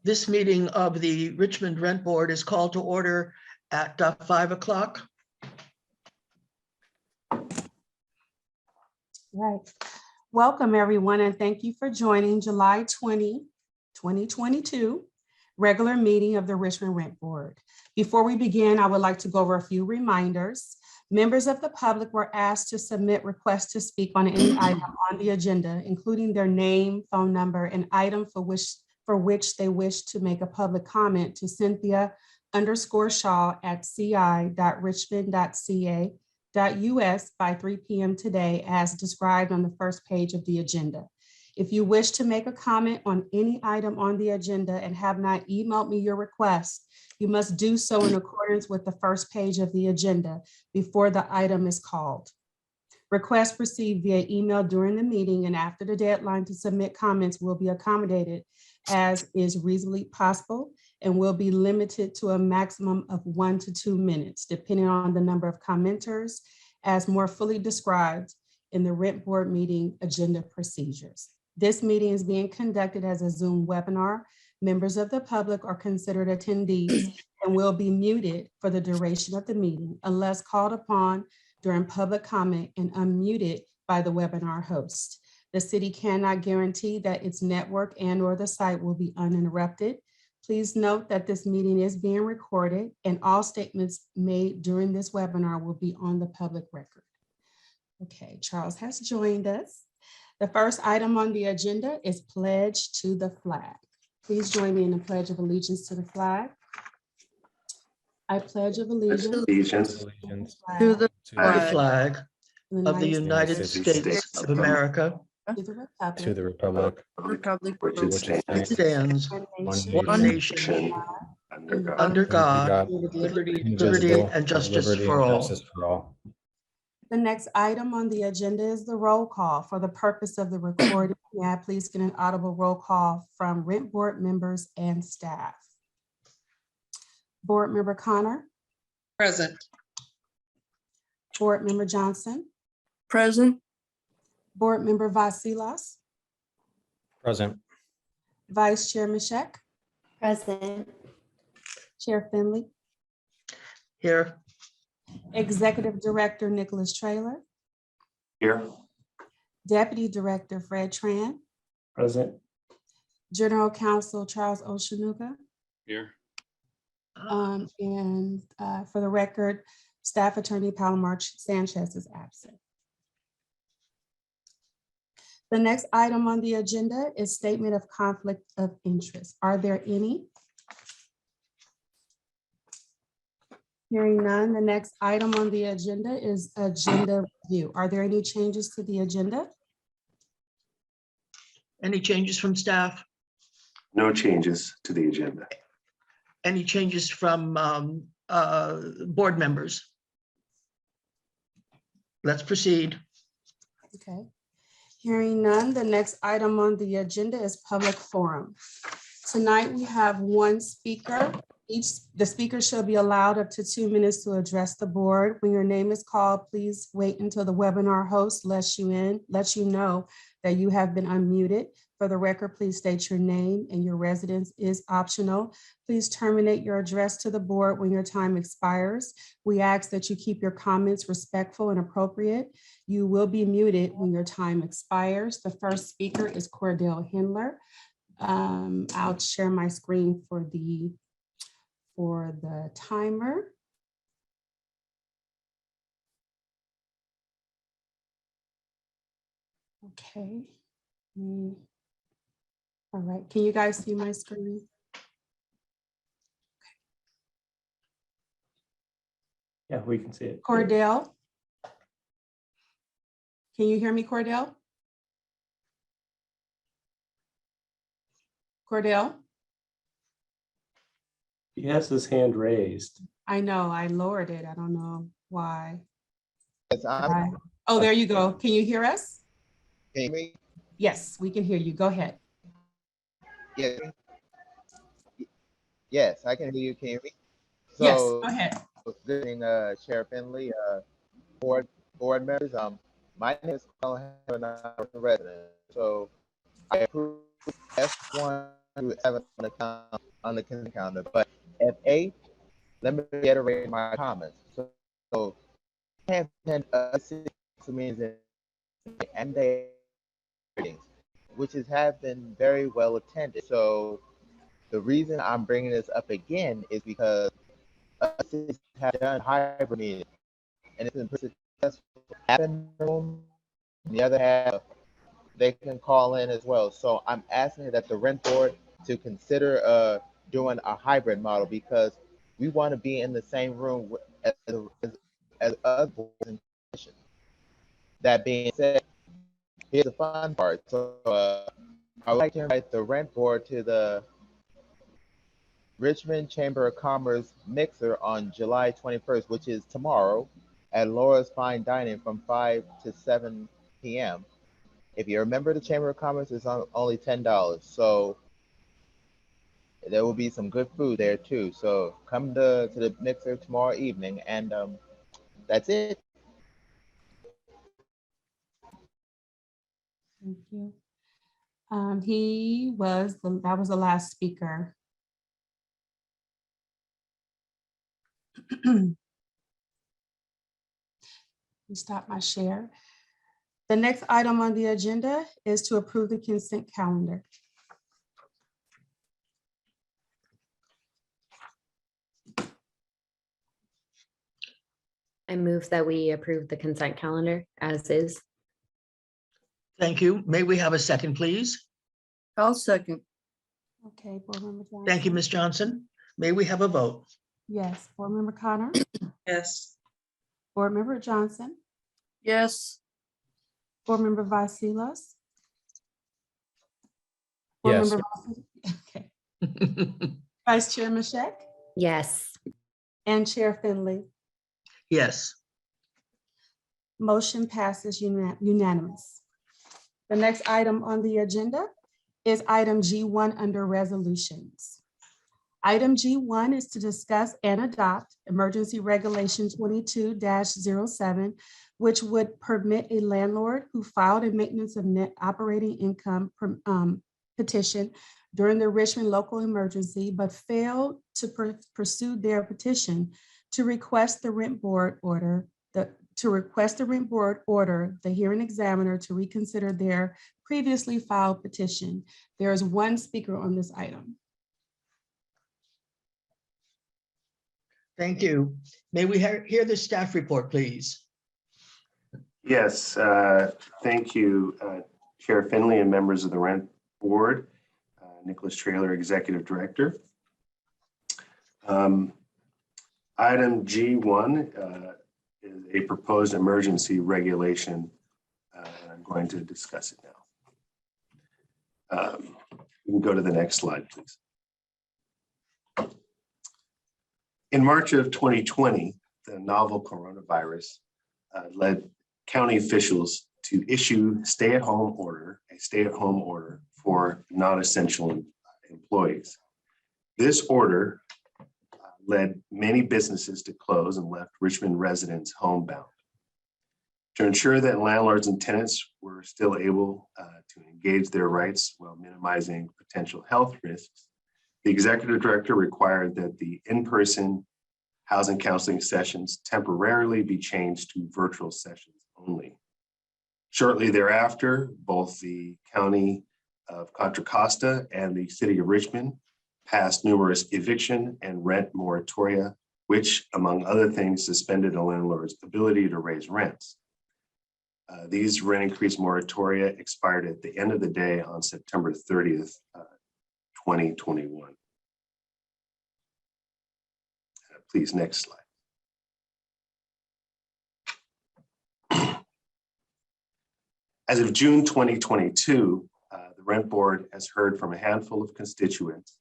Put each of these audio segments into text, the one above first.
This meeting of the Richmond Rent Board is called to order at 5 o'clock. Right. Welcome, everyone, and thank you for joining July 20, 2022 regular meeting of the Richmond Rent Board. Before we begin, I would like to go over a few reminders. Members of the public were asked to submit requests to speak on any item on the agenda, including their name, phone number, and item for which they wish to make a public comment to Cynthia_Shaw@ci.richmond.ca.us by 3 p.m. today, as described on the first page of the agenda. If you wish to make a comment on any item on the agenda and have not emailed me your request, you must do so in accordance with the first page of the agenda before the item is called. Requests received via email during the meeting and after the deadline to submit comments will be accommodated as is reasonably possible and will be limited to a maximum of 1 to 2 minutes, depending on the number of commenters, as more fully described in the Rent Board meeting agenda procedures. This meeting is being conducted as a Zoom webinar. Members of the public are considered attendees and will be muted for the duration of the meeting unless called upon during public comment and unmuted by the webinar host. The city cannot guarantee that its network and/or the site will be uninterrupted. Please note that this meeting is being recorded and all statements made during this webinar will be on the public record. Okay, Charles has joined us. The first item on the agenda is pledge to the flag. Please join me in the Pledge of Allegiance to the flag. I pledge allegiance to the Flag of the United States of America, to the republic republic which stands one nation under God, with liberty and justice for all. The next item on the agenda is the roll call. For the purpose of the recording, may I please get an audible roll call from Rent Board members and staff? Board Member Connor. Present. Board Member Johnson. Present. Board Member Vasilas. Present. Vice Chair Mishek. Present. Chair Finley. Here, Executive Director Nicholas Traylor. Here. Deputy Director Fred Tran. Present. General Counsel Charles Oshanuga. Here. And for the record, Staff Attorney Palomar Sanchez is absent. The next item on the agenda is statement of conflict of interest. Are there any? Hearing none, the next item on the agenda is agenda review. Are there any changes to the agenda? any changes from staff? No changes to the agenda. Any changes from board members? Let's proceed. Okay. Hearing none, the next item on the agenda is public forum. Tonight we have one speaker. The speaker shall be allowed up to 2 minutes to address the board. When your name is called, please wait until the webinar host lets you know that you have been unmuted. For the record, please state your name, and your residence is optional. Please terminate your address to the board when your time expires. We ask that you keep your comments respectful and appropriate. You will be muted when your time expires. The first speaker is Cordell Hindler. I'll share my screen for the timer. Okay. All right, can you guys see my screen? Yeah, we can see it. Cordell? Can you hear me, Cordell? Cordell? He has his hand raised. I know, I lowered it. I don't know why. Yes, Oh, there you go. Can you hear us? can you hear me? Yes, we can hear you. Go ahead. Yes. Yes, I can hear you. Can you hear me? Yes, So, go ahead. good evening, Chair Finley, board members. My name is Colin, and I'm a resident. So I approve F1 to F on the consent calendar, but F8, let me reiterate my comments. So have been means and they which have been very well attended. So the reason I'm bringing this up again is because cities have done hybrid meetings and it's been pretty successful. Half in the room, and the other half they can call in as well. So I'm asking that the rent board to consider doing a hybrid model because we want to be in the same room as other boards and commissions. That being said, here's the fun part. So I would like to invite the rent board to the Richmond Chamber of Commerce mixer on July 21st, which is tomorrow, at Laura's Fine Dining from 5 to 7 p.m. If you're a member of the Chamber of Commerce, it's only $10. So there will be some good food there too. So come to the mixer tomorrow evening, and that's it. Thank you. That was the last speaker. Stop my share. The next item on the agenda is to approve the consent calendar. I move that we approve the consent calendar as is. Thank you. May we have a second, please? I'll second. Okay, Board Member Johnson. Thank you, Ms. Johnson. May we have a vote? Yes, Board Member Connor, Yes. Board Member Johnson, Yes. Board Member Vasilos. Board Yes. Member Okay. Vice Chair Mashek Yes. and Chair Finley. Yes, Motion passes unanimous. The next item on the agenda is item G1 under resolutions. Item G1 is to discuss and adopt Emergency Regulation 22-07, which would permit a landlord who filed a maintenance of net operating income petition during the Richmond local emergency, but failed to pursue their petition to request the rent board order the hearing examiner to reconsider their previously filed petition. There is one speaker on this item. thank you. May we hear the staff report, please? Yes, thank you, Chair Finley and members of the Rent Board, Nicholas Traylor, Executive Director. Item G1 is a proposed emergency regulation. I'm going to discuss it now. We can go to the next slide, please. In March of 2020, the novel coronavirus led county officials to issue a stay-at-home order for non-essential employees. This order led many businesses to close and left Richmond residents homebound. To ensure that landlords and tenants were still able to engage their rights while minimizing potential health risks, the executive director required that the in-person housing counseling sessions temporarily be changed to virtual sessions only. Shortly thereafter, both the County of Contra Costa and the City of Richmond passed numerous eviction and rent moratoria, which, among other things, suspended a landlord's ability to raise rents. These rent increase moratoria expired at the end of the day on September 30th, 2021. Please, next slide. As of June 2022, the Rent Board has heard from a handful of constituents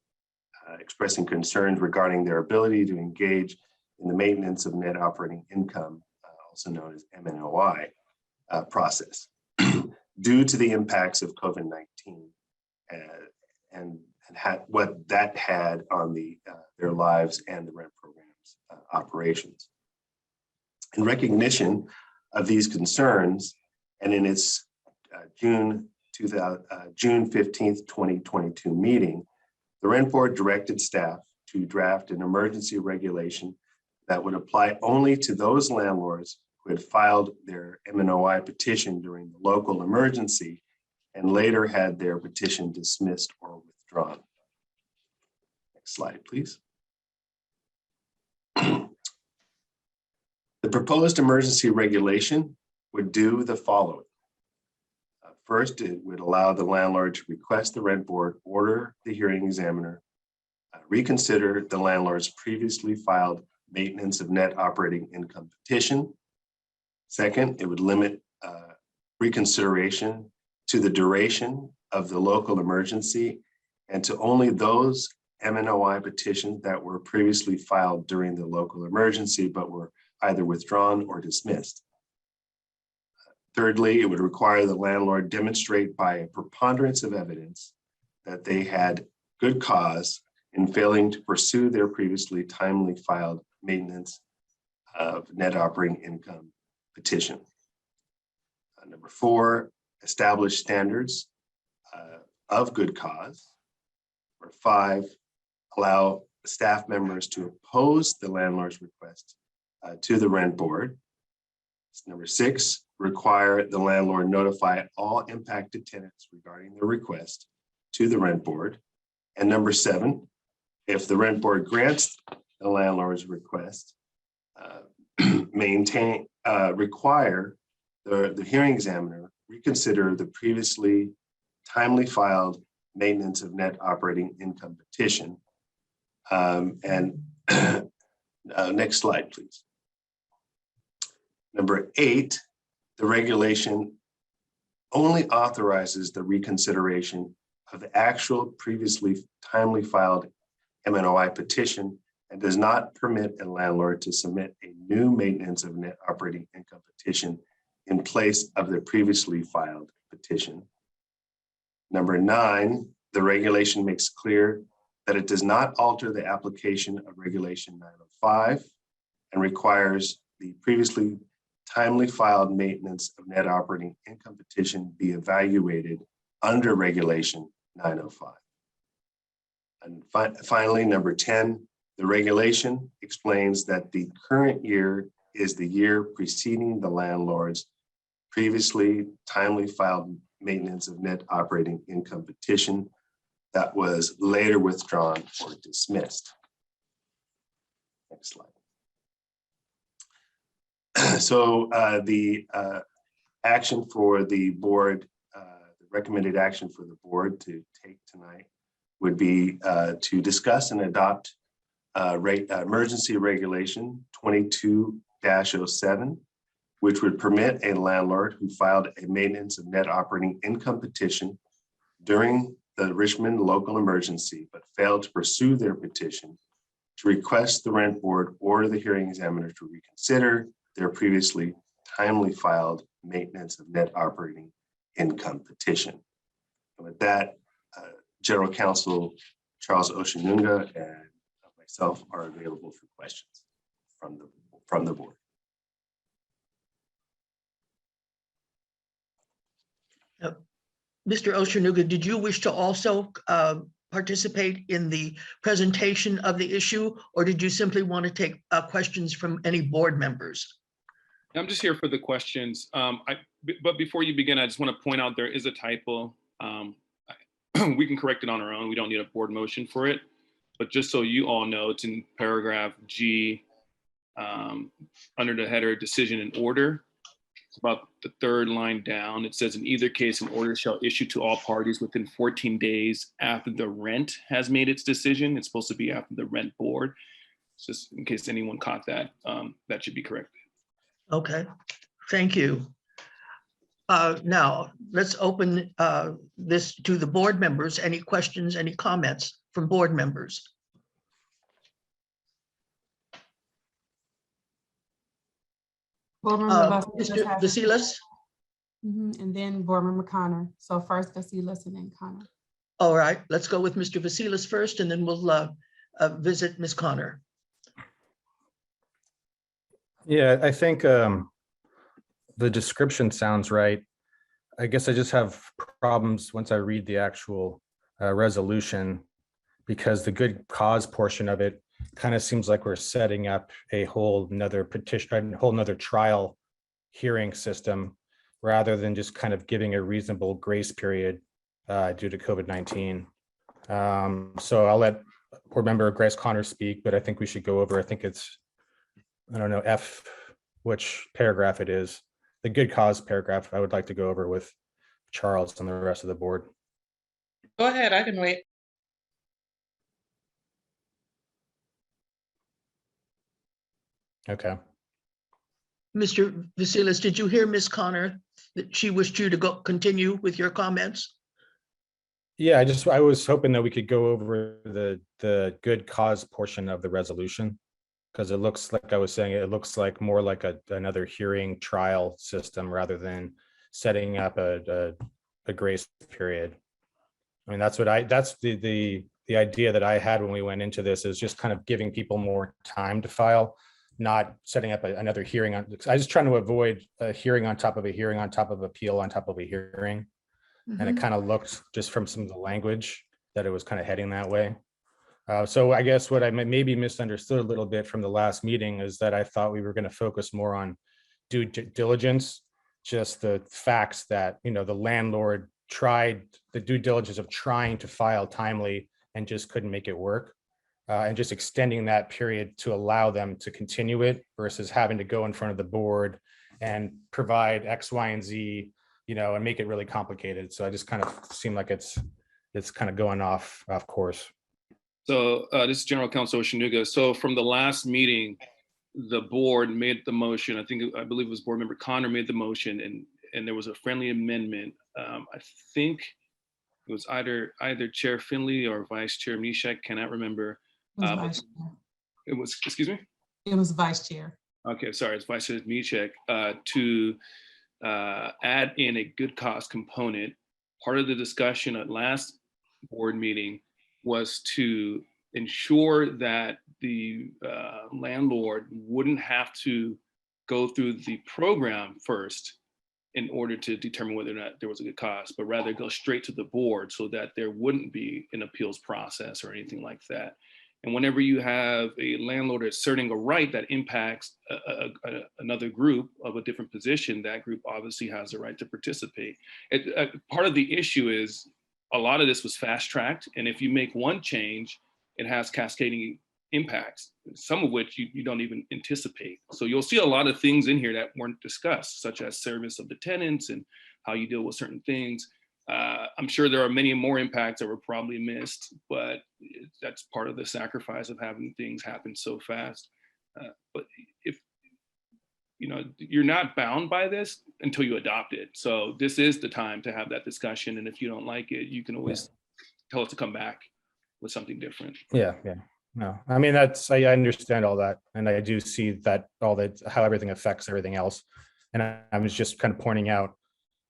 expressing concerns regarding their ability to engage in the maintenance of net operating income, also known as MNOI, process due to the impacts of COVID-19 and what that had on their lives and the rent program's operations. In recognition of these concerns, and in its June June 15th, 2022 meeting, the rent board directed staff to draft an emergency regulation that would apply only to those landlords who had filed their MNOI petition during the local emergency and later had their petition dismissed or withdrawn. Next slide, please. The proposed emergency regulation would do the following. First, it would allow the landlord to request the rent board order the hearing examiner reconsider the landlord's previously filed maintenance of net operating income petition. Second, it would limit reconsideration to the duration of the local emergency and to only those MNOI petitions that were previously filed during the local emergency but were either withdrawn or dismissed. Thirdly, it would require the landlord demonstrate by a preponderance of evidence that they had good cause in failing to pursue their previously timely filed maintenance of net operating income petition. Number four, establish standards of good cause. Number five, allow staff members to oppose the landlord's request to the rent board. Number six, require the landlord notify all impacted tenants regarding their request to the rent board. And number seven, if the rent board grants the landlord's request, require the hearing examiner reconsider the previously timely filed maintenance of net operating income petition. Next slide, please. Number eight, the regulation only authorizes the reconsideration of the actual previously timely filed MNOI petition and does not permit a landlord to submit a new maintenance of net operating income petition in place of the previously filed petition. Number nine, the regulation makes clear that it does not alter the application of Regulation 905 and requires the previously timely filed maintenance of net operating income petition be evaluated under Regulation 905. And finally, number 10, the regulation explains that the current year is the year preceding the landlord's previously timely filed maintenance of net operating income petition that was later withdrawn or dismissed. Next slide. So the action for the board, the recommended action for the board to take tonight would be to discuss and adopt emergency regulation 22-07, which would permit a landlord who filed a maintenance of net operating income petition during the Richmond local emergency, but failed to pursue their petition, to request the rent board or the hearing examiner to reconsider their previously timely filed maintenance of net operating income petition. And with that, General Counsel Charles Oshinunga and myself are available for questions from the board. Mr. Oshinunga, did you wish to also participate in the presentation of the issue, or did you simply want to take questions from any board members? I'm just here for the questions. But before you begin, I just want to point out there is a typo. We can correct it on our own. We don't need a board motion for it. But just so you all know, it's in paragraph G under the header decision and order. It's about the third line down. It says, in either case, an order shall issue to all parties within 14 days after the rent has made its decision. It's supposed to be after the rent board. Just in case anyone caught that, that should be corrected. Okay, thank you. Now, let's open this to the board members. Any questions, any comments from board members? Board Member Mr. Vasilis? And then Board Member Connor. So first Vasilis and then Connor. All right, let's go with Mr. Vasilis first, and then we'll visit Ms. Connor. Yeah, I think the description sounds right. I guess I just have problems once I read the actual resolution, because the good cause portion of it kind of seems like we're setting up a whole nother petition, a whole nother trial hearing system, rather than just kind of giving a reasonable grace period due to COVID-19. So I'll let board member Grace Connor speak, but I think we should go over, I think it's, I don't know, F, which paragraph it is. The good cause paragraph I would like to go over with Charles and the rest of the board. Go ahead, I can wait. Okay. Mr. Vasilis, did you hear Ms. Connor that she wished you to go continue with your comments? Yeah, I was hoping that we could go over the good cause portion of the resolution, because it looks like, I was saying, it looks like more like another hearing trial system rather than setting up a grace period. I mean, that's the idea that I had when we went into this, is just kind of giving people more time to file, not setting up another hearing on. I was trying to avoid a hearing on top of a hearing on top of appeal on top of a hearing. And it kind of looked, just from some of the language, that it was kind of heading that way. So I guess what I maybe misunderstood a little bit from the last meeting is that I thought we were going to focus more on due diligence, just the facts that, you know, the landlord tried the due diligence of trying to file timely and just couldn't make it work, and just extending that period to allow them to continue it versus having to go in front of the board and provide X, Y, and Z, you know, and make it really complicated. So I just kind of seem like it's kind of going off course. So this is General Counsel Oshanuga. So from the last meeting, the board made the motion. I believe it was board member Connor made the motion, and there was a friendly amendment. I think it was either Chair Finley or Vice Chair Mishak, cannot remember. It was Vice Chair. It was, excuse me? It was Vice Chair. Okay, sorry, it's Vice Chair Mishak, to add in a good cause component. Part of the discussion at last board meeting was to ensure that the landlord wouldn't have to go through the program first in order to determine whether or not there was a good cause, but rather go straight to the board so that there wouldn't be an appeals process or anything like that. And whenever you have a landlord asserting a right that impacts another group of a different position, that group obviously has the right to participate. Part of the issue is a lot of this was fast tracked. And if you make one change, it has cascading impacts, some of which you don't even anticipate. So you'll see a lot of things in here that weren't discussed, such as service of the tenants and how you deal with certain things. I'm sure there are many more impacts that were probably missed, but that's part of the sacrifice of having things happen so fast. But if, you know, you're not bound by this until you adopt it. So this is the time to have that discussion. And if you don't like it, you can always tell us to come back with something different. Yeah. No, I mean, I understand all that. And I do see that how everything affects everything else. And I was just kind of pointing out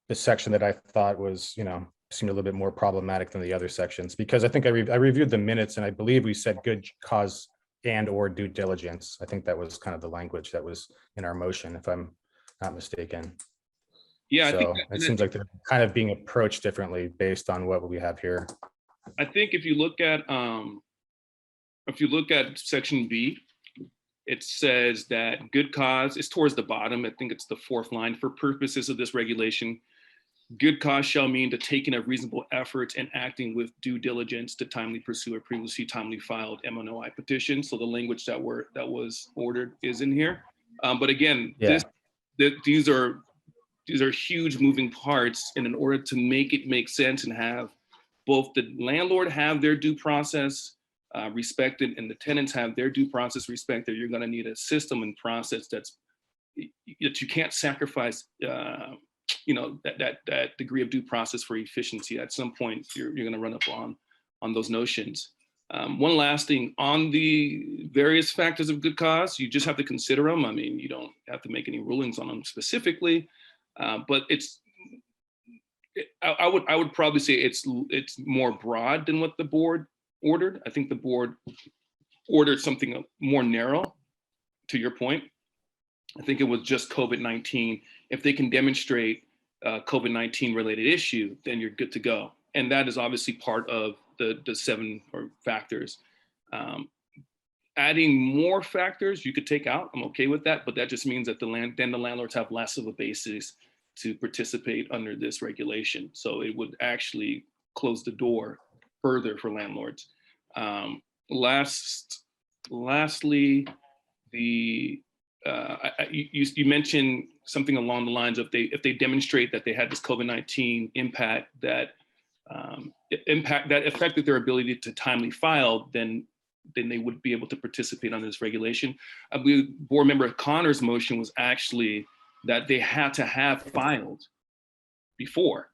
the section that I thought was, you know, seemed a little bit more problematic than the other sections, because I think I reviewed the minutes and I believe we said good cause and or due diligence. I think that was kind of the language that was in our motion, if I'm not mistaken. Yeah, so I think it seems like they're kind of being approached differently based on what we have here. I think if you look at section B, it says that good cause is towards the bottom. I think it's the fourth line. For purposes of this regulation, good cause shall mean the taking of reasonable efforts and acting with due diligence to timely pursue a previously timely filed MNOI petition. So the language that was ordered is in here. But again, these are huge moving parts, and in order to make it make sense and have both the landlord have their due process respected and the tenants have their due process respected, you're going to need a system and process that you can't sacrifice you know, that degree of due process for efficiency. At some point, you're going to run up on those notions. One last thing on the various factors of good cause, you just have to consider them. I mean, you don't have to make any rulings on them specifically, but I would probably say it's more broad than what the board ordered. I think the board ordered something more narrow, to your point. I think it was just COVID-19. If they can demonstrate COVID-19 related issue, then you're good to go. And that is obviously part of the 7 factors. Adding more factors you could take out, I'm okay with that, but that just means that the landlords have less of a basis to participate under this regulation. So it would actually close the door further for landlords. Lastly, you mentioned something along the lines of if they demonstrate that they had this COVID-19 impact that affected their ability to timely file, then they would be able to participate under this regulation. I believe Board Member Connor's motion was actually that they had to have filed before.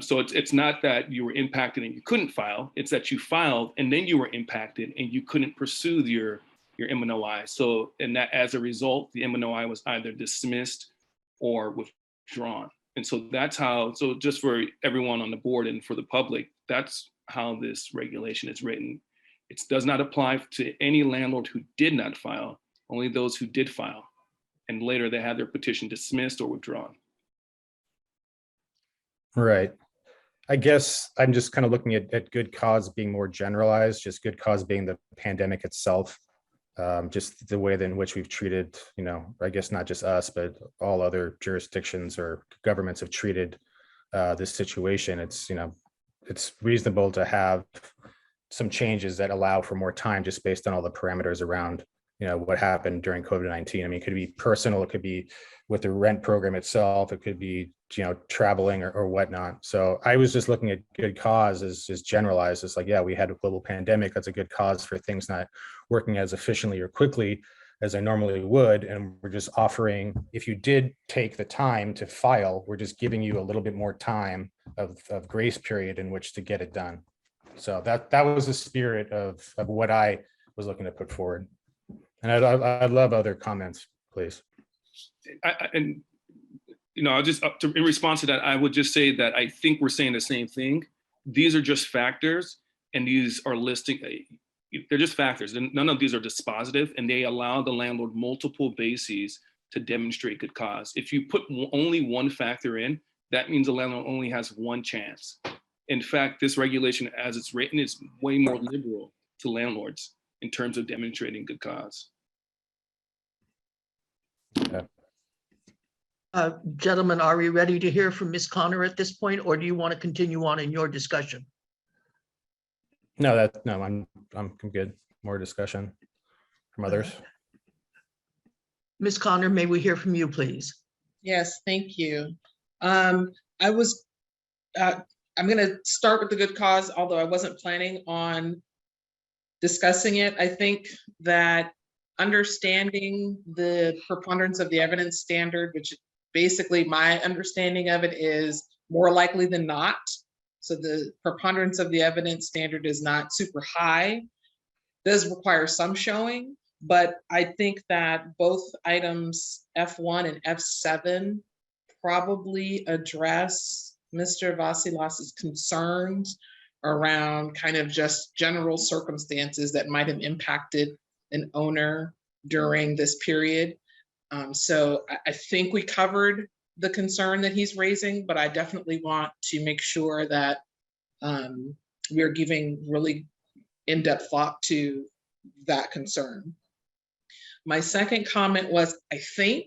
So it's not that you were impacted and you couldn't file, it's that you filed and then you were impacted and you couldn't pursue your MNOI. So, and that as a result, the MNOI was either dismissed or withdrawn. And so that's how, so just for everyone on the board and for the public, that's how this regulation is written. It does not apply to any landlord who did not file, only those who did file. And later they had their petition dismissed or withdrawn. Right. I guess I'm just kind of looking at good cause being more generalized, just good cause being the pandemic itself. Just the way in which we've treated, I guess not just us, but all other jurisdictions or governments have treated this situation. It's reasonable to have some changes that allow for more time just based on all the parameters around, what happened during COVID-19. I mean, it could be personal, it could be with the rent program itself, it could be, traveling or whatnot. So I was just looking at good cause as generalized. It's like, yeah, we had a global pandemic. That's a good cause for things not working as efficiently or quickly as I normally would. And we're just offering, if you did take the time to file, we're just giving you a little bit more time of grace period in which to get it done. So that was the spirit of what I was looking to put forward. And I'd love other comments, please. I'll just, in response to that, I would just say that I think we're saying the same thing. These are just factors, and these are listing, they're just factors. And none of these are dispositive, and they allow the landlord multiple bases to demonstrate good cause. If you put only one factor in, that means the landlord only has one chance. In fact, this regulation, as it's written, is way more liberal to landlords in terms of demonstrating good cause. Yeah. Gentlemen, are we ready to hear from Ms. Connor at this point, or do you want to continue on in your discussion? No, I'm good. More discussion from others. Ms. Connor, may we hear from you, please? Yes, thank you. I'm going to start with the good cause, although I wasn't planning on discussing it. I think that understanding the preponderance of the evidence standard, which basically my understanding of it is more likely than not. So the preponderance of the evidence standard is not super high, does require some showing, but I think that both items F1 and F7 probably address Mr. Vasilas's concerns around kind of just general circumstances that might have impacted an owner during this period. So I think we covered the concern that he's raising, but I definitely want to make sure that we're giving really in-depth thought to that concern. My second comment was, I think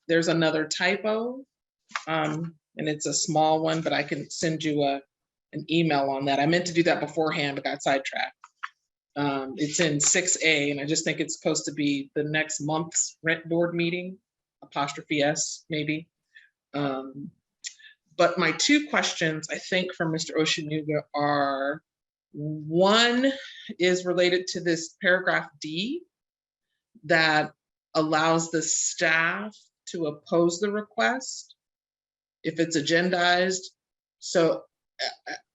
there's another typo, and it's a small one, but I can send you an email on that. I meant to do that beforehand, but got sidetracked. It's in 6A, and I just think it's supposed to be the next month's rent board meeting, '(S) maybe. But my two questions, I think, from Mr. Oshinuga are, one is related to this paragraph D that allows the staff to oppose the request if it's agendized. So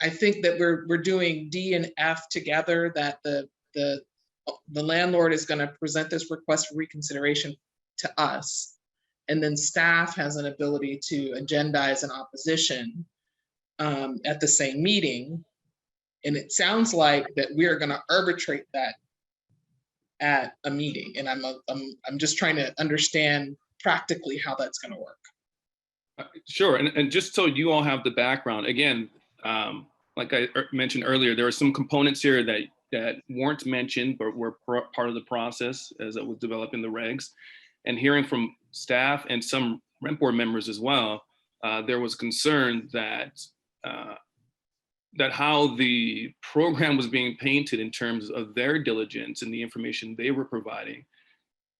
I think that we're doing D and F together, that the landlord is going to present this request for reconsideration to us, and then staff has an ability to agendize an opposition at the same meeting. And it sounds like that we are going to arbitrate that at a meeting, and I'm just trying to understand practically how that's going to work. Sure, and just so you all have the background, again, like I mentioned earlier, there are some components here that weren't mentioned, but were part of the process as it was developing the regs. And hearing from staff and some rent board members as well, there was concern that that how the program was being painted in terms of their diligence and the information they were providing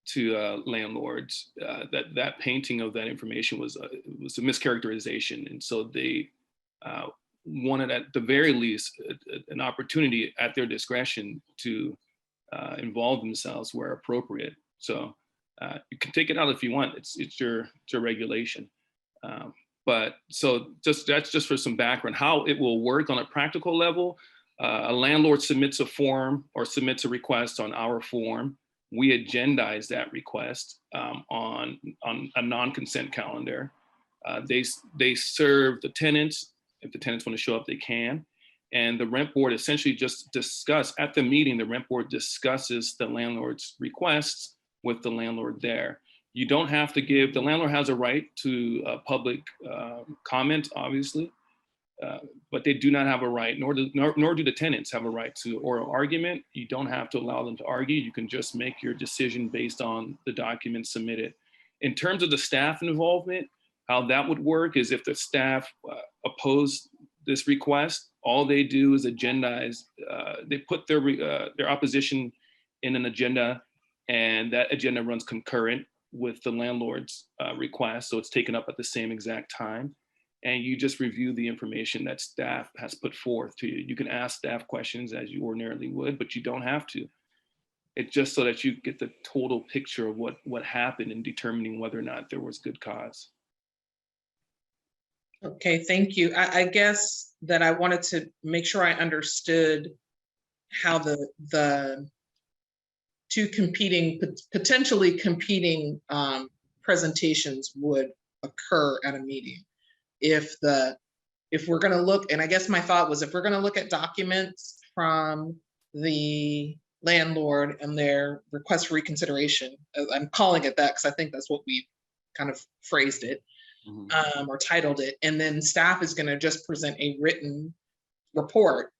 to landlords, that painting of that information was a mischaracterization. And so they wanted, at the very least, an opportunity at their discretion to involve themselves where appropriate. So you can take it out if you want. It's your regulation. But so that's just for some background, how it will work on a practical level. A landlord submits a form or submits a request on our form. We agendize that request on a non-consent calendar. They serve the tenants. If the tenants want to show up, they can. And the rent board essentially just at the meeting, the rent board discusses the landlord's requests with the landlord there. You don't have to give, the landlord has a right to public comment, obviously, but they do not have a right, nor do the tenants have a right to oral argument. You don't have to allow them to argue. You can just make your decision based on the documents submitted. In terms of the staff involvement, how that would work is if the staff oppose this request, all they do is agendize, they put their opposition in an agenda, and that agenda runs concurrent with the landlord's request. So it's taken up at the same exact time. And you just review the information that staff has put forth to you. You can ask staff questions as you ordinarily would, but you don't have to. It's just so that you get the total picture of what happened in determining whether or not there was good cause. Okay, thank you. I guess that I wanted to make sure I understood how the two potentially competing presentations would occur at a meeting. If we're going to look, and I guess my thought was, if we're going to look at documents from the landlord and their request for reconsideration, I'm calling it that because I think that's what we kind of phrased it, or titled it, and then staff is going to just present a written report.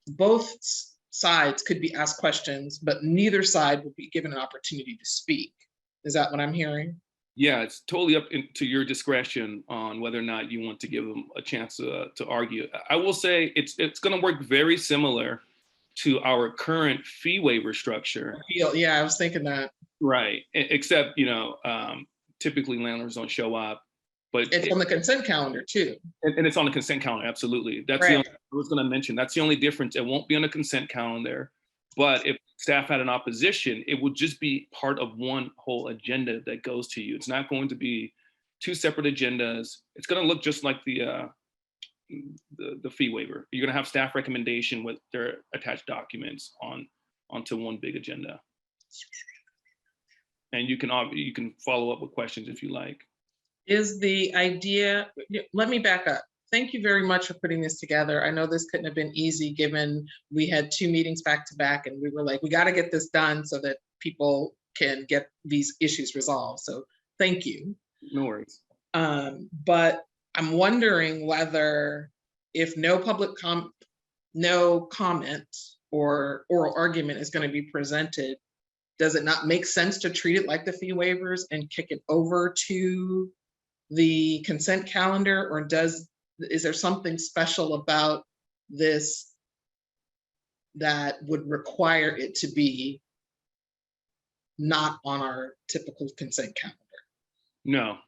Both sides could be asked questions, but neither side will be given an opportunity to speak. Is that what I'm hearing? Yeah, it's totally up to your discretion on whether or not you want to give them a chance to argue. I will say it's going to work very similar to our current fee waiver structure. Yeah, I was thinking that. Right, except typically landlords don't show up, but it's on the consent calendar too. And it's on the consent calendar, absolutely. That's the only, I was going to mention. That's the only difference. It won't be on the consent calendar, but if staff had an opposition, it would just be part of one whole agenda that goes to you. It's not going to be two separate agendas. It's going to look just like the fee waiver. You're going to have staff recommendation with their attached documents onto one big agenda. And you can follow up with questions if you like. Is the idea, let me back up. Thank you very much for putting this together. I know this couldn't have been easy given we had 2 meetings back to back and we were like, we got to get this done so that people can get these issues resolved. So thank you. No worries. But I'm wondering whether if no comment or oral argument is going to be presented, does it not make sense to treat it like the fee waivers and kick it over to the consent calendar, or is there something special about this that would require it to be not on our typical consent calendar? No,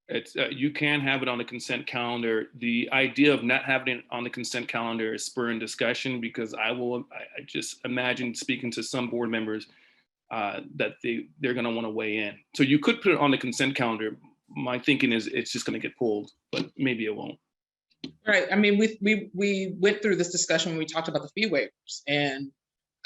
it's you can have it on the consent calendar. The idea of not having it on the consent calendar is spurring discussion, because I just imagine speaking to some board members that they're going to want to weigh in. So you could put it on the consent calendar. My thinking is it's just going to get pulled, but maybe it won't. Right. I mean, we went through this discussion when we talked about the fee waivers, and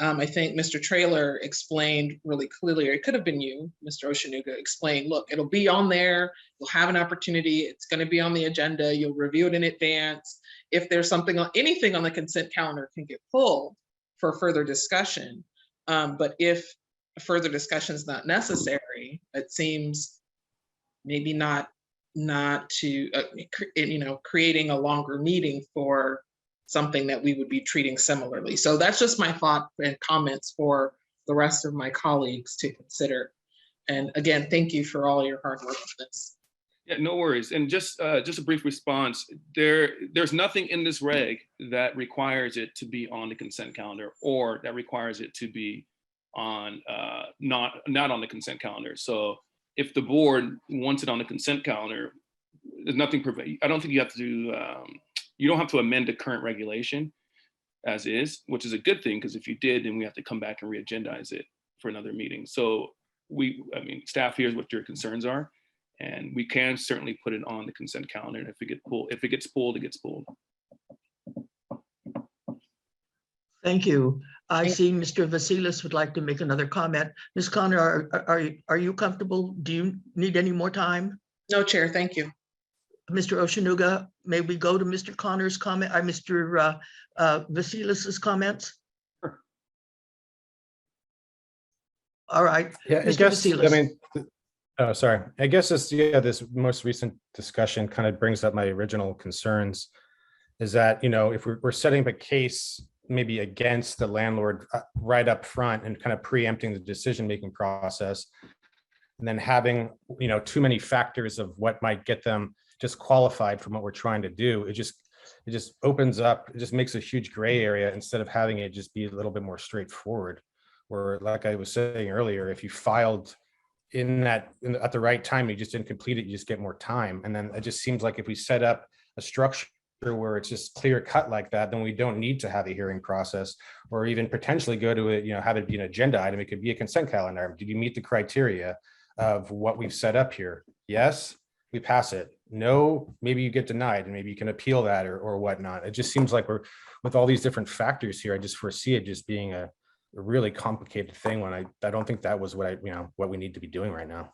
I think Mr. Traylor explained really clearly, or it could have been you, Mr. Oshanuga, explained, look, it'll be on there. You'll have an opportunity. It's going to be on the agenda. You'll review it in advance. If there's anything on the consent calendar can get pulled for further discussion. But if further discussion is not necessary, it seems maybe not to, creating a longer meeting for something that we would be treating similarly. So that's just my thought and comments for the rest of my colleagues to consider. And again, thank you for all your hard work on this. Yeah, no worries. And just a brief response. There's nothing in this reg that requires it to be on the consent calendar or that requires it to be on not on the consent calendar. So if the board wants it on the consent calendar, there's nothing I don't think you have to you don't have to amend the current regulation as is, which is a good thing, because if you did, then we have to come back and re-agendize it for another meeting. So staff hears what your concerns are, and we can certainly put it on the consent calendar. And if it gets pulled, it gets pulled. Thank you. I see Mr. Vasilis would like to make another comment. Ms. Connor, are you comfortable? Do you need any more time? No, Chair, thank you. Mr. Oshanuga, may we go to Mr. Connor's comment, or Mr. Vasilis's comments? Sure. All right. Yeah, I Mr. guess, Vasilis. oh, sorry. I guess this most recent discussion kind of brings up my original concerns, is that, if we're setting up a case maybe against the landlord right up front and kind of preempting the decision-making process, and then having, too many factors of what might get them disqualified from what we're trying to do, it just opens up, it just makes a huge gray area instead of having it just be a little bit more straightforward. Where, like I was saying earlier, if you filed at the right time, you just didn't complete it, you just get more time. And then it just seems like if we set up a structure where it's just clear cut like that, then we don't need to have a hearing process, or even potentially go to it, have it be an agenda item. It could be a consent calendar. Did you meet the criteria of what we've set up here? Yes, we pass it. No, maybe you get denied, and maybe you can appeal that or whatnot. It just seems like we're, with all these different factors here, I just foresee it just being a really complicated thing when I don't think that was what we need to be doing right now.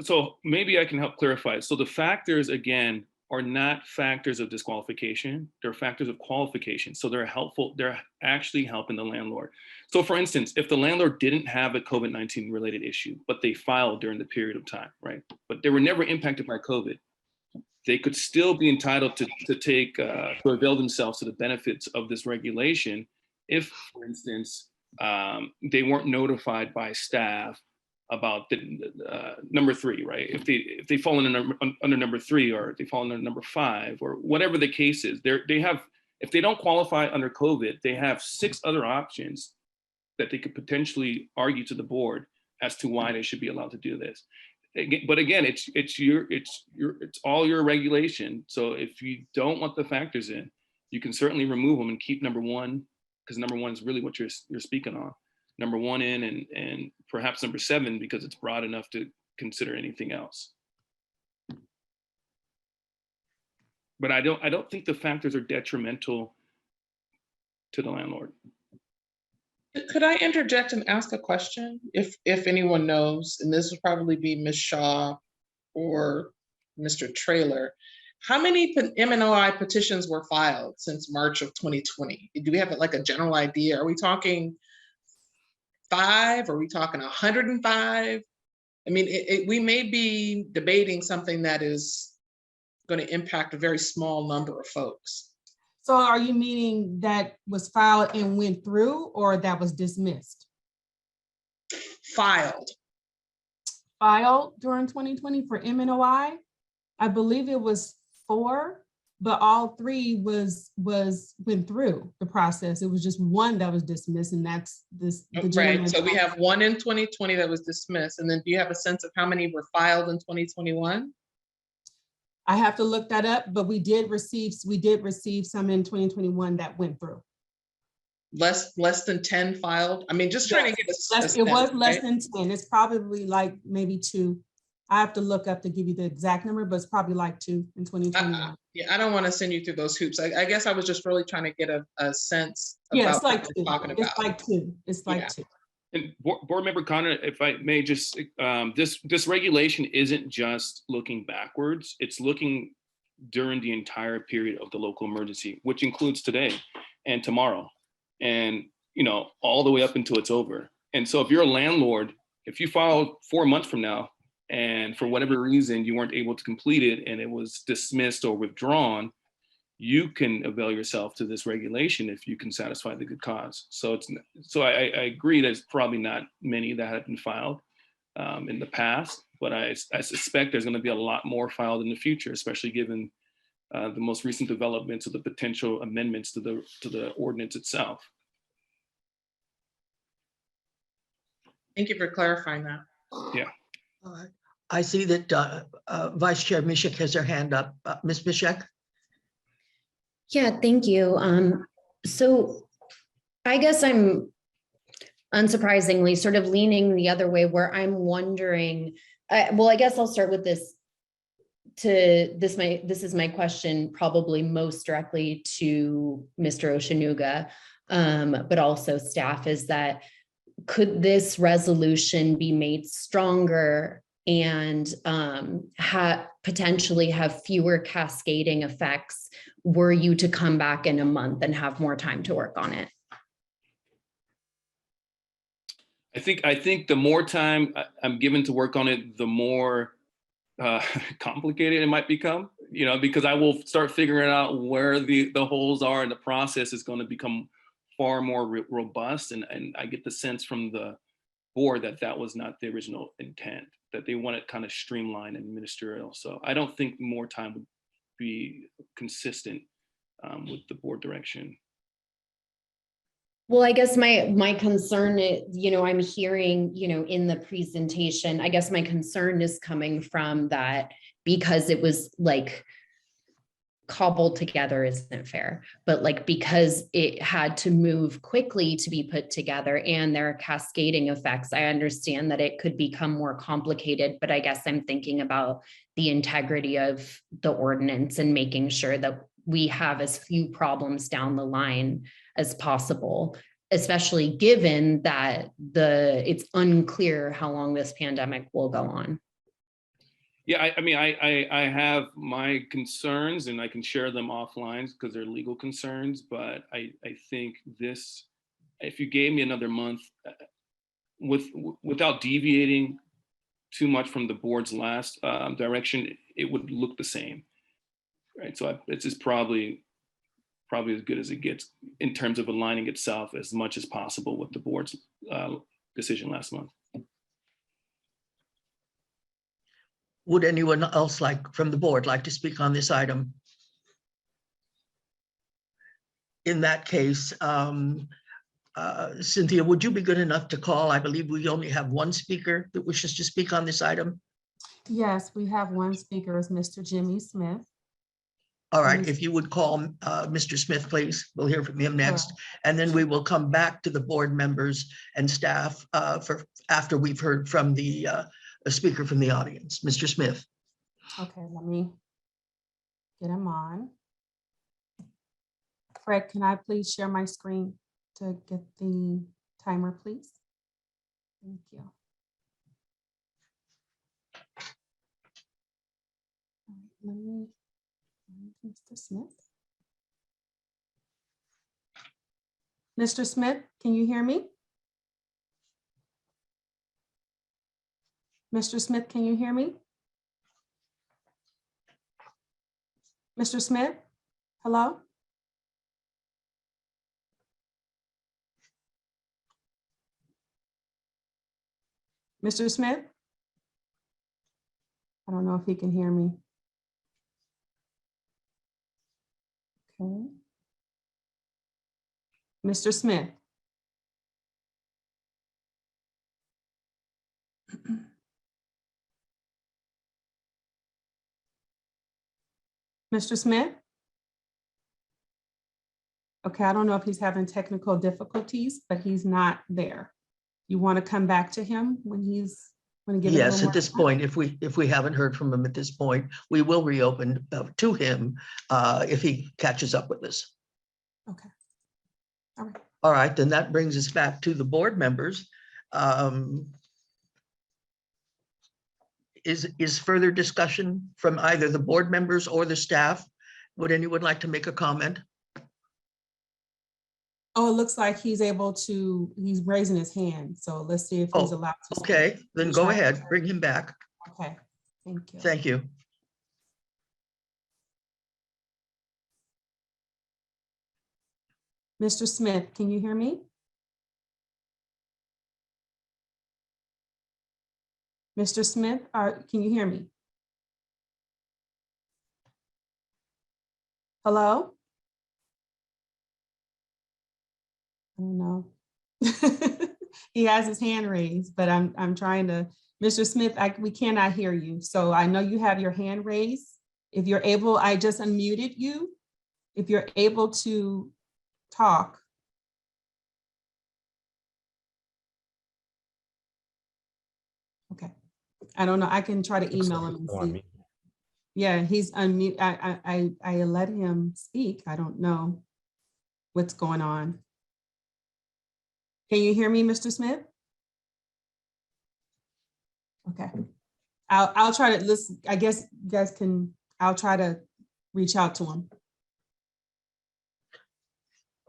So maybe I can help clarify. So the factors, again, are not factors of disqualification. They're factors of qualification. So they're helpful. They're actually helping the landlord. So for instance, if the landlord didn't have a COVID-19 related issue, but they filed during the period of time, right? But they were never impacted by COVID, they could still be entitled to avail themselves to the benefits of this regulation if, for instance, they weren't notified by staff about the number 3, right? If they fall under number 3, or if they fall under number 5, or whatever the case is, they have, if they don't qualify under COVID, they have 6 other options that they could potentially argue to the board as to why they should be allowed to do this. But again, it's all your regulation. So if you don't want the factors in, you can certainly remove them and keep number 1, because number 1 is really what you're speaking on. Number 1 in, and perhaps number 7, because it's broad enough to consider anything else. But I don't think the factors are detrimental to the landlord. Could I interject and ask a question? If anyone knows, and this would probably be Ms. Shaw or Mr. Traylor, how many MNOI petitions were filed since March of 2020? Do we have like a general idea? Are we talking 5? Are we talking 105? I mean, we may be debating something that is going to impact a very small number of folks. So are you meaning that was filed and went through, or that was dismissed? Filed During 2020 for MNOI? I believe it was 4, but all 3 went through the process. It was just 1 that was dismissed, and that's this. Right, so we have 1 in 2020 that was dismissed, and then do you have a sense of how many were filed in 2021? I have to look that up, but we did receive some in 2021 that went through. Less than 10 filed? I mean, just trying to get a sense. It was less than 10. It's probably like maybe 2. I have to look up to give you the exact number, but it's probably like 2 in 2021. Yeah, I don't want to send you through those hoops. I guess I was just really trying to get a sense Yeah, about it's like what 2. we're talking about. It's like 2. It's like 2. And board member Connor, if I may just, this regulation isn't just looking backwards, it's looking during the entire period of the local emergency, which includes today and tomorrow, and all the way up until it's over. And so if you're a landlord, if you file 4 months from now and for whatever reason you weren't able to complete it and it was dismissed or withdrawn, you can avail yourself to this regulation if you can satisfy the good cause. So I agree there's probably not many that have been filed in the past, but I suspect there's going to be a lot more filed in the future, especially given the most recent developments of the potential amendments to the ordinance itself. Thank you for clarifying that. Yeah. All right. I see that Vice Chair Mishak has her hand up. Ms. Mishak? Yeah, thank you. So I guess I'm unsurprisingly sort of leaning the other way, where I'm wondering, well, I guess I'll start with this. This is my question probably most directly to Mr. Oshanuga, but also staff, is that could this resolution be made stronger and potentially have fewer cascading effects were you to come back in a month and have more time to work on it? I think the more time I'm given to work on it, the more complicated it might become, because I will start figuring out where the holes are, and the process is going to become far more robust. And I get the sense from the board that was not the original intent, that they want it kind of streamlined and ministerial. So I don't think more time would be consistent with the board direction. Well, I guess my concern is, I'm hearing, in the presentation, I guess my concern is coming from that, because it was like cobbled together isn't fair, but like, because it had to move quickly to be put together and there are cascading effects, I understand that it could become more complicated, but I guess I'm thinking about the integrity of the ordinance and making sure that we have as few problems down the line as possible, especially given that it's unclear how long this pandemic will go on. Yeah, I have my concerns, and I can share them offline because they're legal concerns, but I think this, if you gave me another month without deviating too much from the board's last direction, it would look the same, right? So it's just probably as good as it gets in terms of aligning itself as much as possible with the board's decision last month. Would anyone else from the board like to speak on this item? In that case, Cynthia, would you be good enough to call? I believe we only have one speaker that wishes to speak on this item. Yes, we have one speaker, is Mr. Jimmy Smith. All right, if you would call Mr. Smith, please. We'll hear from him next. And then we will come back to the board members and staff after we've heard from the speaker from the audience. Mr. Smith. Okay, let me get him on. Fred, can I please share my screen to get the timer, please? Thank you. All right, let me, Mr. Smith. Mr. Smith, can you hear me? Mr. Smith, can you hear me? Mr. Smith, hello? Mr. Smith? I don't know if he can hear me. Okay. Mr. Smith? Mr. Smith? Okay, I don't know if he's having technical difficulties, but he's not there. You want to come back to him when he's going to give? Yes, at this point, if we haven't heard from him at this point, we will reopen to him if he catches up with us. Okay. All right. All right, then that brings us back to the board members. Is further discussion from either the board members or the staff? Would anyone like to make a comment? Oh, it looks like he's raising his hand. So let's see if he's allowed to. Okay, then go ahead, bring him back. Okay, thank you. Thank you. Mr. Smith, can you hear me? Mr. Smith, can you hear me? Hello? I don't know. He has his hand raised, but I'm trying to, Mr. Smith, we cannot hear you. So I know you have your hand raised. If you're able, I just unmuted you. If you're able to talk. Okay. I don't know. I can try to Looks email like him and it's on see. me. Yeah, he's unmute. I let him speak. I don't know what's going on. Can you hear me, Mr. Smith? Okay. I'll try to listen. I guess you guys can, I'll try to reach out to him.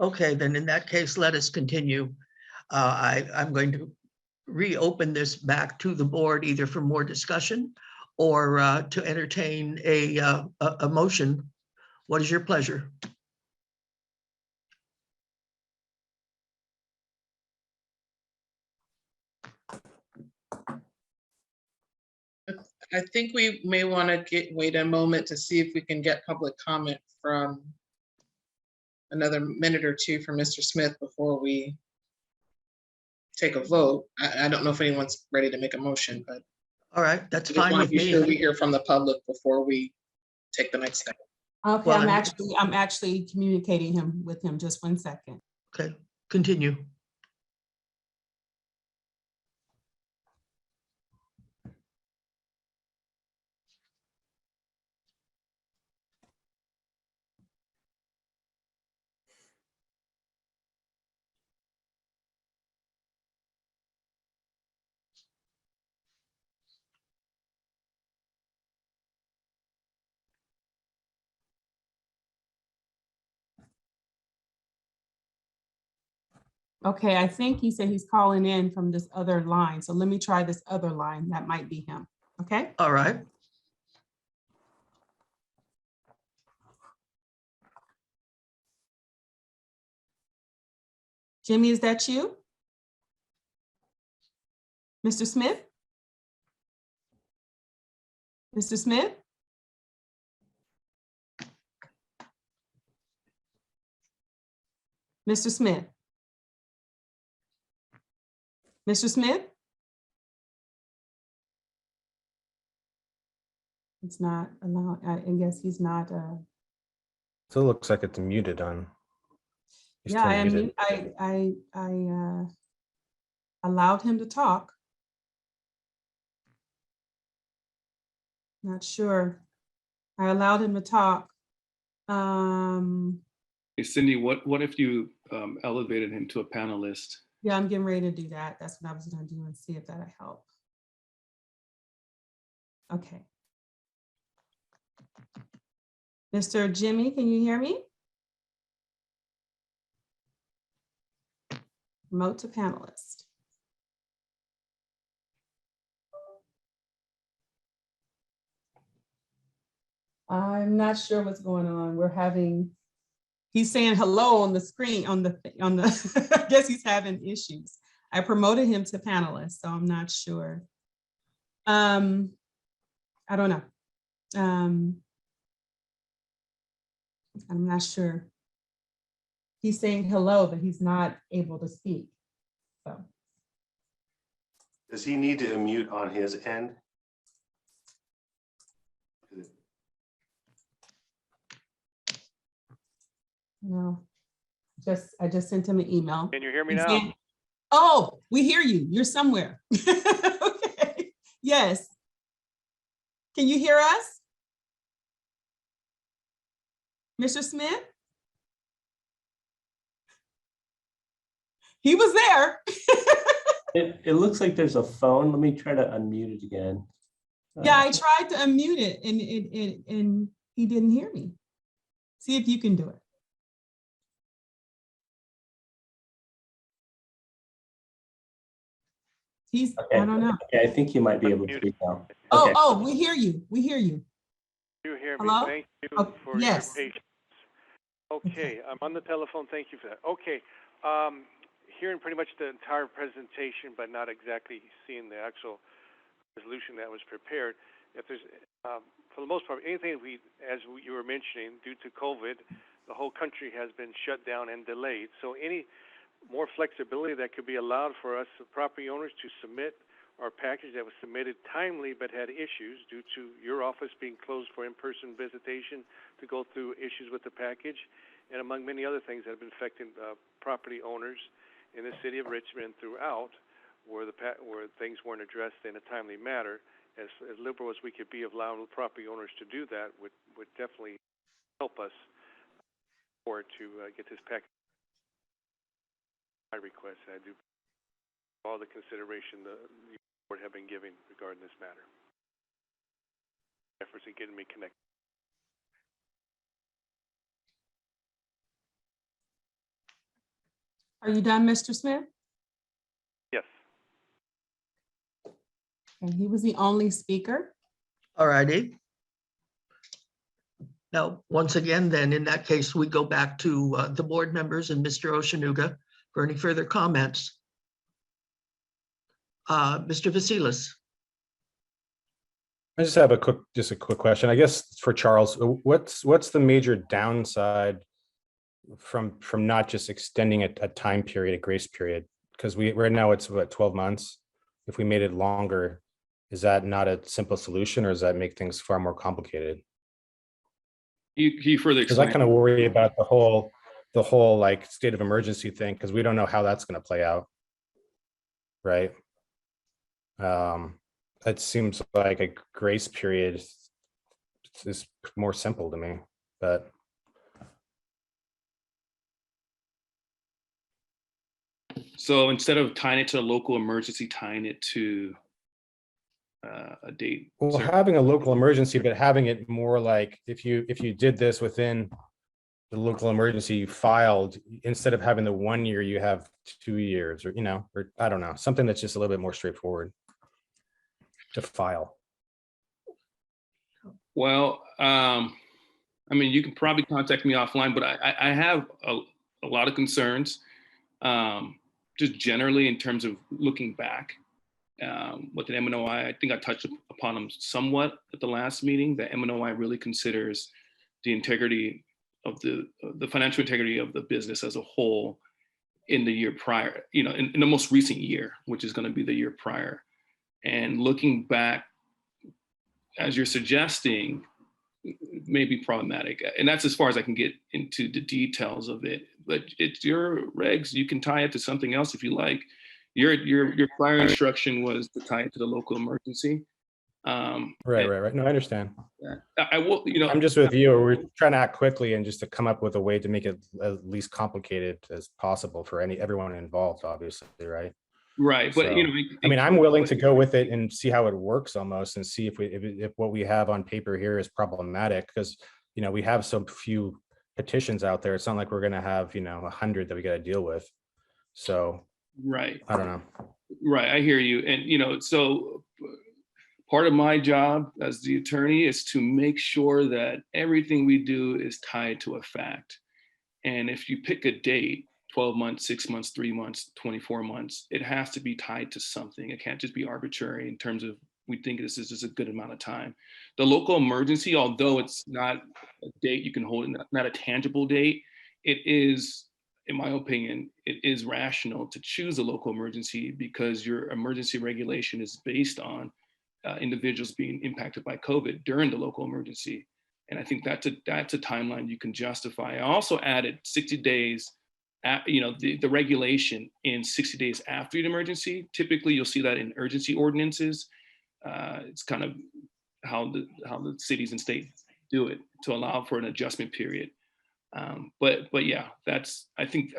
Okay, then in that case, let us continue. I'm going to reopen this back to the board, either for more discussion or to entertain a motion. What is your pleasure? I think we may want to wait a moment to see if we can get public comment from another minute or two from Mr. Smith before we take a vote. I don't know if anyone's ready to make a motion, but All right, that's I just fine want to with be sure we me. hear from the public before we take the next step. Okay, Well, I'm actually communicating with him. Just 1 second. Okay, continue. Okay, I think he said he's calling in from this other line. So let me try this other line. That might be him. Okay. All right. Jimmy, is that you? Mr. Smith? Mr. Smith? Mr. Smith? Mr. Smith? It's not allowed. I guess he's not. Still looks like it's muted on. He's Yeah, still I muted. mean, I allowed him to talk. Not sure. I allowed him to talk. Hey, Cindy, what if you elevated him to a panelist? Yeah, I'm getting ready to do that. That's what I was gonna do and see if that'll help. Okay. Mr. Jimmy, can you hear me? Promote to panelist. I'm not sure what's going on. We're having, he's saying hello on the screen, on the, I guess he's having issues. I promoted him to panelist, so I'm not sure. I don't know. I'm not sure. He's saying hello, but he's not able to speak. So. Does he need to unmute on his end? No, I just sent him an email. Can you hear me He's now? saying, oh, we hear you. You're somewhere. Okay. Yes. Can you hear us? Mr. Smith? He was there. It looks like there's a phone. Let me try to unmute it again. Yeah, I tried to unmute it and he didn't hear me. See if you can do it. He's, Okay. I don't know. Okay, I think you might be able to speak now. Oh, Okay. oh, we hear you. We hear you. You hear me? Hello? Thank you Oh, for yes. your patience. Okay, I'm on the telephone. Thank you for that. Okay, hearing pretty much the entire presentation, but not exactly seeing the actual resolution that was prepared. If there's, for the most part, anything as you were mentioning, due to COVID, the whole country has been shut down and delayed. So any more flexibility that could be allowed for us, the property owners, to submit our package that was submitted timely but had issues due to your office being closed for in-person visitation to go through issues with the package, and among many other things that have been affecting property owners in the city of Richmond throughout, where things weren't addressed in a timely manner. As liberal as we could be of allowing property owners to do that would definitely help us forward to get this package. My request, I do all the consideration the board have been giving regarding this matter. Efforts in getting me connected. Are you done, Mr. Smith? Yes. And he was the only speaker. All righty. Now, once again, then in that case, we go back to the board members and Mr. Oshanuga for any further comments. Mr. Vasilis. I just have a quick question, I guess, for Charles. What's the major downside from not just extending a time period, a grace period? Because right now it's what, 12 months. If we made it longer, is that not a simple solution, or does that make things far more complicated? You further Because I explain. kind of worry about the whole like state of emergency thing, because we don't know how that's going to play out, right? It seems like a grace period is more simple to me, but So instead of tying it to a local emergency, tying it to a date. well, So- having a local emergency, but having it more like if you did this within the local emergency you filed, instead of having the 1 year, you have 2 years, or or I don't know, something that's just a little bit more straightforward to file. Well, I mean, you can probably contact me offline, but I have a lot of concerns, just generally in terms of looking back with an MNOI. I think I touched upon them somewhat at the last meeting. The MNOI really considers the integrity of the financial integrity of the business as a whole in the year prior, in the most recent year, which is going to be the year prior. And looking back, as you're suggesting, may be problematic. And that's as far as I can get into the details of it. But it's your regs. You can tie it to something else if you like. Your prior instruction was to tie it to the local emergency. Right. No, I understand. I will, I'm just with you. We're trying to act quickly and just to come up with a way to make it as least complicated as possible for everyone involved, obviously, right? Right, but So, I mean, I'm willing to go with it and see how it works almost, and see if what we have on paper here is problematic, because we have so few petitions out there. It's not like we're going to have 100 that we got to deal with. So right, I don't know. Right, I hear you, and so part of my job as the attorney is to make sure that everything we do is tied to a fact. And if you pick a date, 12 months, 6 months, 3 months, 24 months, it has to be tied to something. It can't just be arbitrary in terms of, we think this is just a good amount of time. The local emergency, although it's not a date you can hold, not a tangible date, it is, in my opinion, it is rational to choose a local emergency because your emergency regulation is based on individuals being impacted by COVID during the local emergency. And I think that's a timeline you can justify. I also added 60 days, the regulation in 60 days after the emergency. Typically, you'll see that in urgency ordinances. It's kind of how the cities and states do it to allow for an adjustment period. But yeah, I think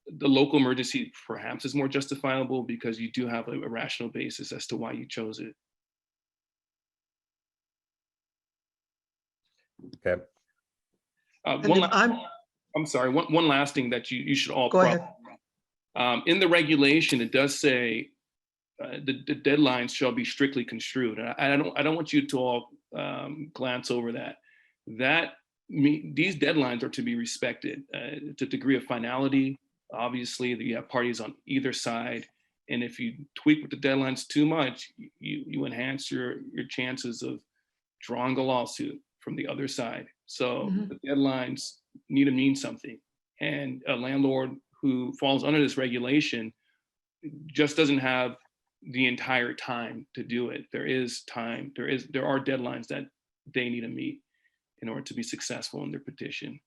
the local emergency perhaps is more justifiable because you do have a rational basis as to why you chose it. Okay. I'm sorry. One last thing that you should all Go ahead. in the regulation, it does say the deadlines shall be strictly construed. And I don't want you to all glance over that. These deadlines are to be respected to a degree of finality. Obviously, you have parties on either side. And if you tweak with the deadlines too much, you enhance your chances of drawing a lawsuit from the other side. So the deadlines need to mean something. And a landlord who falls under this regulation just doesn't have the entire time to do it. There is time, there are deadlines that they need to meet in order to be successful in their petition.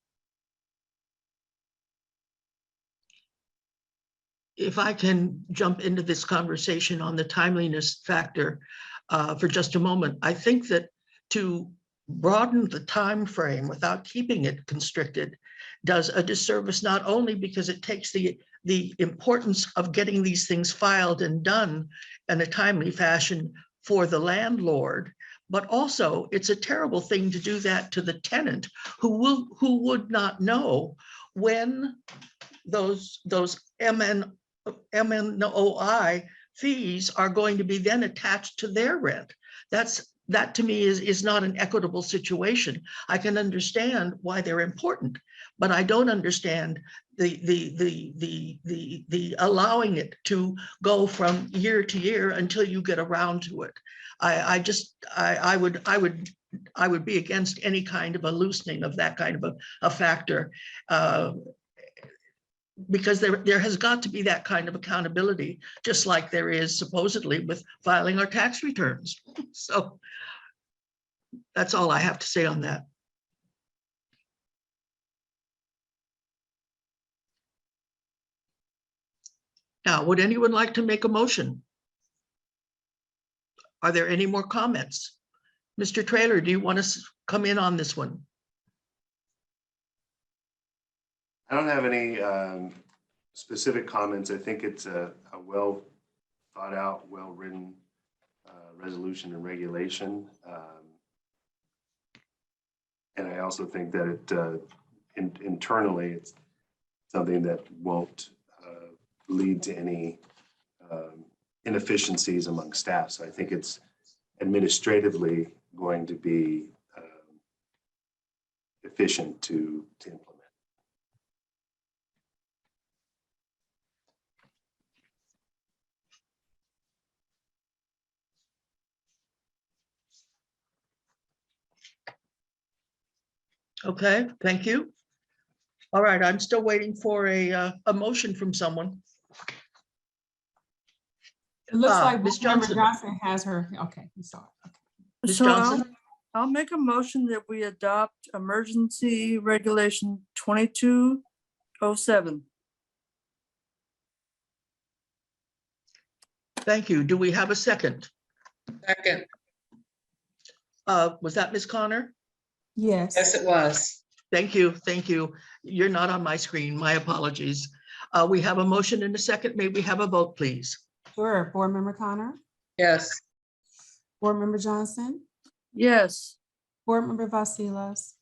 If I can jump into this conversation on the timeliness factor for just a moment, I think that to broaden the time frame without keeping it constricted does a disservice, not only because it takes the importance of getting these things filed and done in a timely fashion for the landlord, but also it's a terrible thing to do that to the tenant who would not know when those MNOI fees are going to be then attached to their rent. That to me is not an equitable situation. I can understand why they're important, but I don't understand the allowing it to go from year to year until you get around to it. I would be against any kind of a loosening of that kind of a factor. Because there has got to be that kind of accountability, just like there is supposedly with filing our tax returns. So that's all I have to say on that. Now, would anyone like to make a motion? Are there any more comments? Mr. Traylor, do you want to come in on this one? I don't have any specific comments. I think it's a well thought out, well written resolution and regulation. And I also think that it internally, it's something that won't lead to any inefficiencies among staff. So I think it's administratively going to be efficient to implement. Okay, thank you. All right, I'm still waiting for a motion from someone. It looks like Ms. Board Member Johnson. Johnson has her, okay, I'm sorry. Okay. Ms. So Johnson? I'll make a motion that we adopt emergency regulation 2207. Thank you. Do we have a second? Second, Was that Ms. Connor? Yes. yes, it was. Thank you, thank you. You're not on my screen, my apologies. We have a motion and a second. May we have a vote, please? Sure. Board Member Connor, Yes, Board Member Johnson, Yes, Board Member Vasilas,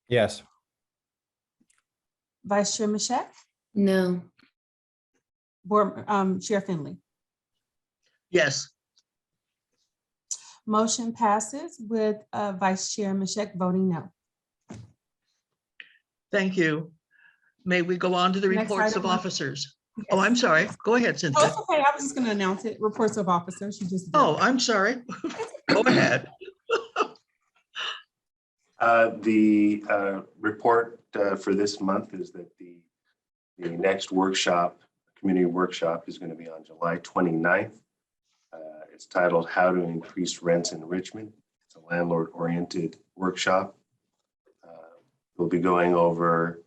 Yes. Vice Chair Mashat, No. Board Chair Finley. Yes, Motion passes with Vice Chair Mashat voting no. thank you. May we go on to the Next reports of item. officers? Oh, I'm sorry. Go ahead, Oh, Cynthia. it's okay. I was just going to announce it. Reports of officers. You just. did. Oh, I'm sorry. Go ahead. The report for this month is that the next workshop, community workshop, is going to be on July 29th. It's titled How to Increase Rents in Richmond. It's a landlord-oriented workshop. We'll be going over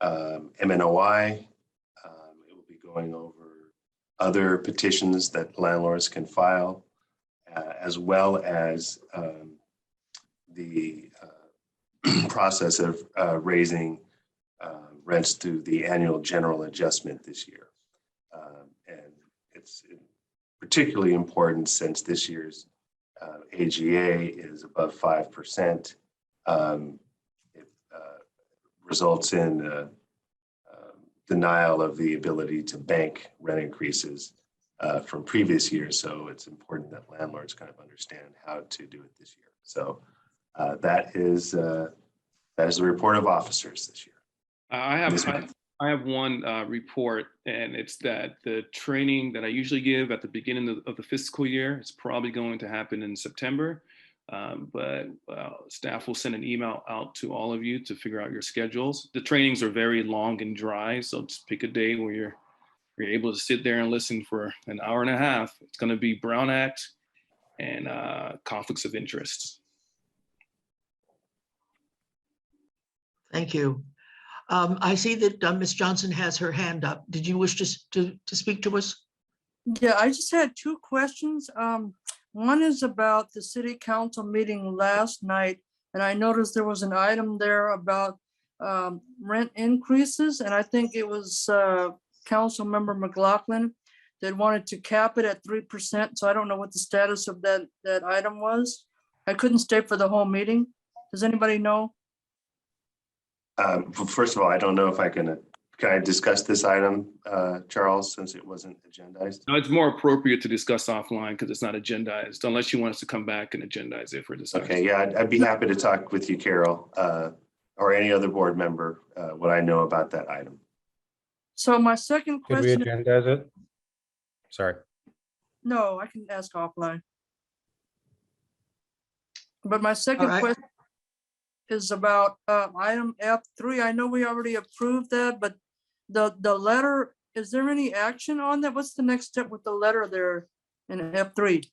MNOI. It will be going over other petitions that landlords can file, as well as the process of raising rents through the annual general adjustment this year. And it's particularly important since this year's AGA is above 5%. It results in denial of the ability to bank rent increases from previous years. So it's important that landlords kind of understand how to do it this year. So that is the report of officers this year. I have one report, and it's that the training that I usually give at the beginning of the fiscal year is probably going to happen in September. But staff will send an email out to all of you to figure out your schedules. The trainings are very long and dry, so just pick a day where you're able to sit there and listen for an hour and a half. It's going to be Brown Act and conflicts of interest. Thank you. I see that Ms. Johnson has her hand up. Did you wish to speak to us? Yeah, I just had two questions. One is about the city council meeting last night, and I noticed there was an item there about rent increases, and I think it was Council Member McLaughlin that wanted to cap it at 3%. So I don't know what the status of that item was. I couldn't stay for the whole meeting. Does anybody know? First of all, I don't know if can I discuss this item, Charles, since it wasn't agendized? No, it's more appropriate to discuss offline because it's not agendized, unless you want us to come back and agendize it for discussion. Okay, yeah, I'd be happy to talk with you, Carol, or any other board member, what I know about that item. So my second Could we question, agendize it? Sorry. no, I can ask offline. But my second right. question is about item F3. I know we already approved that, but the letter, is there any action on that? What's the next step with the letter there in F3?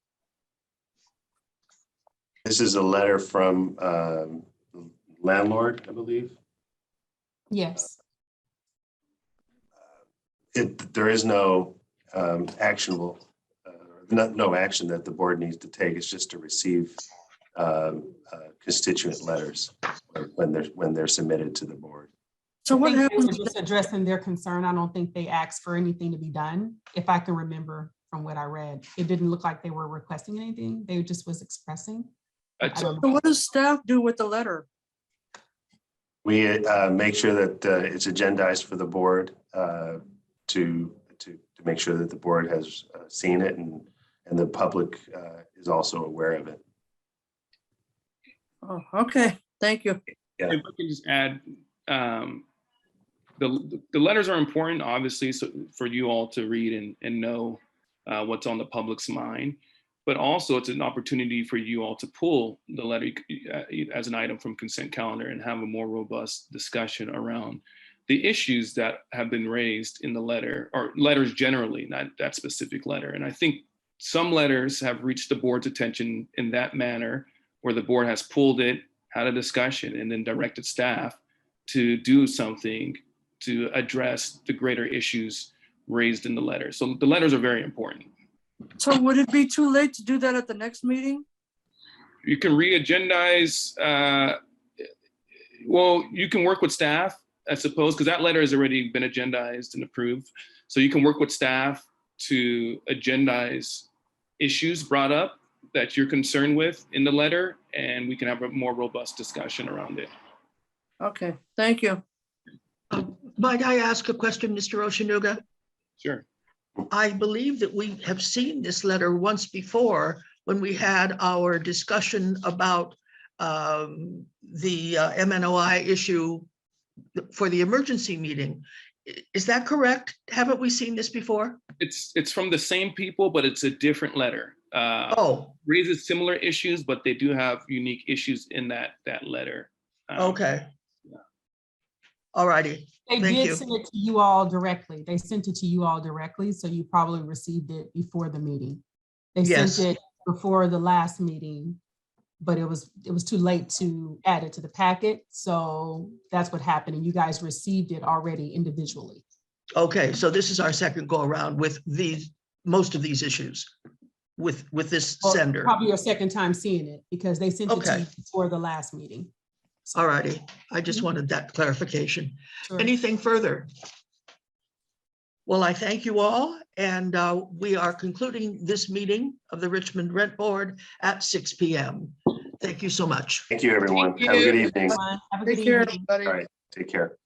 This is a letter from landlord, I believe. Yes. There is no actionable, no action that the board needs to take. It's just to receive constituent letters when they're submitted to the board. So what I think they happens? were just addressing their concern. I don't think they asked for anything to be done. If I can remember from what I read, it didn't look like they were requesting anything. They just was expressing. I don't So know. what does staff do with the letter? We make sure that it's agendized for the board to make sure that the board has seen it and the public is also aware of it. Oh, okay, thank you. Yeah. If I can just add, the letters are important, obviously, so for you all to read and know what's on the public's mind. But also it's an opportunity for you all to pull the letter as an item from consent calendar and have a more robust discussion around the issues that have been raised in the letter, or letters generally, not that specific letter. And I think some letters have reached the board's attention in that manner, where the board has pulled it, had a discussion, and then directed staff to do something to address the greater issues raised in the letter. So the letters are very important. So would it be too late to do that at the next meeting? You can re-agendize, well, you can work with staff, I suppose, because that letter has already been agendized and approved. So you can work with staff to agendize issues brought up that you're concerned with in the letter, and we can have a more robust discussion around it. Okay, thank you. Might I ask a question, Mr. Oshinuga? Sure. I believe that we have seen this letter once before when we had our discussion about the MNOI issue for the emergency meeting. Is that correct? Haven't we seen this before? It's from the same people, but it's a different letter. Raises similar issues, but they do have unique issues in that letter. Okay. Yeah. All righty. They did send it to you all directly. They sent it to you all directly, so you probably received it before the meeting. They sent it before the last meeting, but it was too late to add it to the packet. So that's what happened, and you guys received it already individually. Okay, so this is our second go around with most of these issues with this sender. Probably your second time seeing it because they sent it to you before the last meeting. All righty. I just wanted that clarification. Sure. Anything further? Well, I thank you all, and we are concluding this meeting of the Richmond Rent Board at 6 p.m. Thank you so much. Thank you, everyone. Thank you. Have a good evening. Have a good Take care, evening. everybody. All right, take care.